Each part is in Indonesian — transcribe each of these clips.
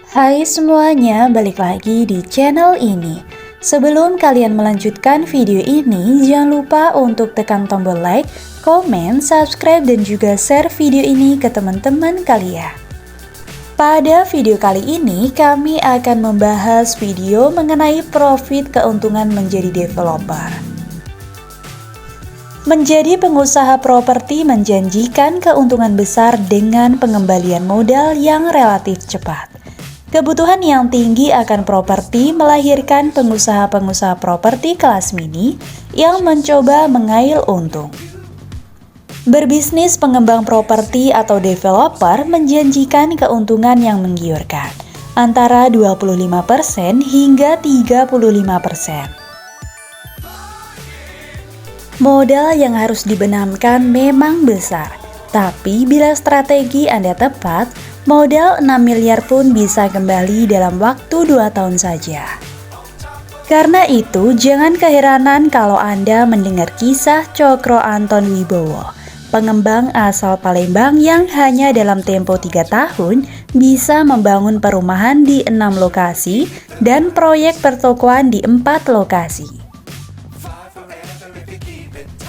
Hai semuanya, balik lagi di channel ini. Sebelum kalian melanjutkan video ini, jangan lupa untuk tekan tombol like, komen, subscribe, dan juga share video ini ke teman-teman kalian. Pada video kali ini, kami akan membahas video mengenai profit keuntungan menjadi developer. Menjadi pengusaha properti menjanjikan keuntungan besar dengan pengembalian modal yang relatif cepat. Kebutuhan yang tinggi akan properti melahirkan pengusaha-pengusaha properti kelas mini yang mencoba mengail untung. Berbisnis pengembang properti atau developer menjanjikan keuntungan yang menggiurkan, antara 25% hingga 35%. Modal yang harus dibenamkan memang besar, tapi bila strategi Anda tepat, modal 6 miliar pun bisa kembali dalam waktu 2 tahun saja. Karena itu, jangan keheranan kalau Anda mendengar kisah Cokro Anton Wibowo, pengembang asal Palembang yang hanya dalam tempo 3 tahun bisa membangun perumahan di 6 lokasi dan proyek pertokoan di 4 lokasi.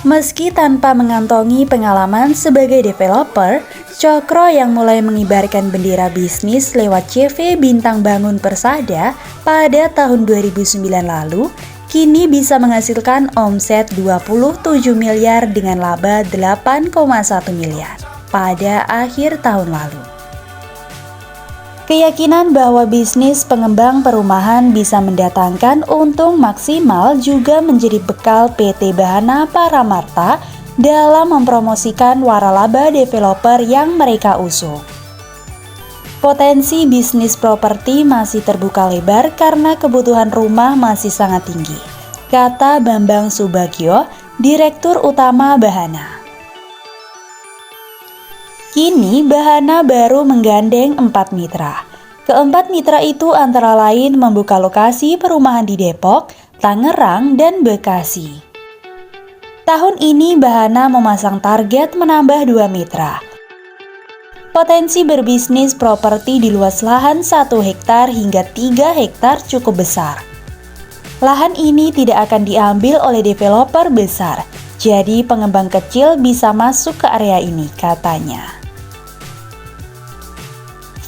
Meski tanpa mengantongi pengalaman sebagai developer, Cokro yang mulai mengibarkan bendera bisnis lewat CV Bintang Bangun Persada pada tahun 2009 lalu, kini bisa menghasilkan omset 27 miliar dengan laba 8,1 miliar pada akhir tahun lalu. Keyakinan bahwa bisnis pengembang perumahan bisa mendatangkan untung maksimal juga menjadi bekal PT Bahana Paramarta dalam mempromosikan waralaba developer yang mereka usung. Potensi bisnis properti masih terbuka lebar karena kebutuhan rumah masih sangat tinggi, kata Bambang Subagio, Direktur Utama Bahana. Kini Bahana baru menggandeng 4 mitra. Keempat mitra itu antara lain membuka lokasi perumahan di Depok, Tangerang, dan Bekasi. Tahun ini Bahana memasang target menambah 2 mitra. Potensi berbisnis properti di luas lahan 1 hektar hingga 3 hektar cukup besar. Lahan ini tidak akan diambil oleh developer besar, jadi pengembang kecil bisa masuk ke area ini, katanya.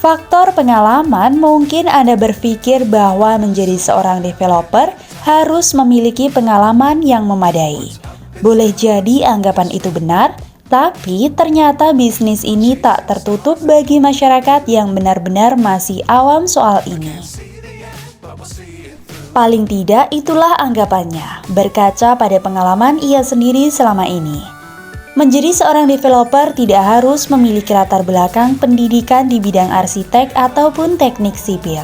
Faktor pengalaman, mungkin Anda berpikir bahwa menjadi seorang developer harus memiliki pengalaman yang memadai. Boleh jadi anggapan itu benar, tapi ternyata bisnis ini tak tertutup bagi masyarakat yang benar-benar masih awam soal ini. Paling tidak itulah anggapannya, berkaca pada pengalaman ia sendiri selama ini. Menjadi seorang developer tidak harus memiliki latar belakang pendidikan di bidang arsitek ataupun teknik sipil.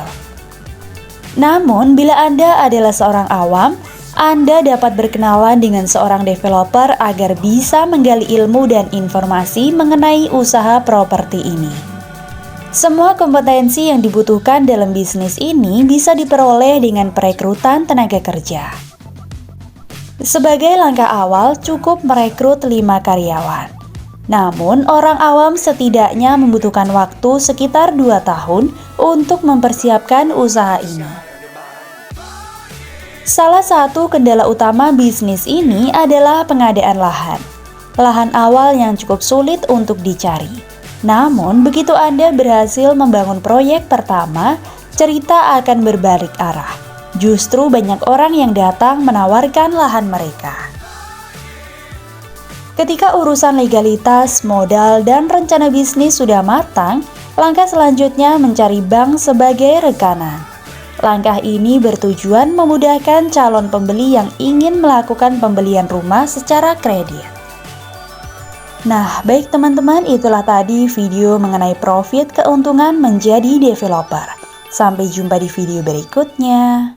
Namun, bila Anda adalah seorang awam, Anda dapat berkenalan dengan seorang developer agar bisa menggali ilmu dan informasi mengenai usaha properti ini. Semua kompetensi yang dibutuhkan dalam bisnis ini bisa diperoleh dengan perekrutan tenaga kerja. Sebagai langkah awal, cukup merekrut 5 karyawan. Namun, orang awam setidaknya membutuhkan waktu sekitar 2 tahun untuk mempersiapkan usaha ini. Salah satu kendala utama bisnis ini adalah pengadaan lahan. Lahan awal yang cukup sulit untuk dicari. Namun, begitu Anda berhasil membangun proyek pertama, cerita akan berbalik arah. Justru banyak orang yang datang menawarkan lahan mereka. Ketika urusan legalitas, modal, dan rencana bisnis sudah matang, langkah selanjutnya mencari bank sebagai rekanan. Langkah ini bertujuan memudahkan calon pembeli yang ingin melakukan pembelian rumah secara kredit. Nah, baik teman-teman, itulah tadi video mengenai profit keuntungan menjadi developer. Sampai jumpa di video berikutnya.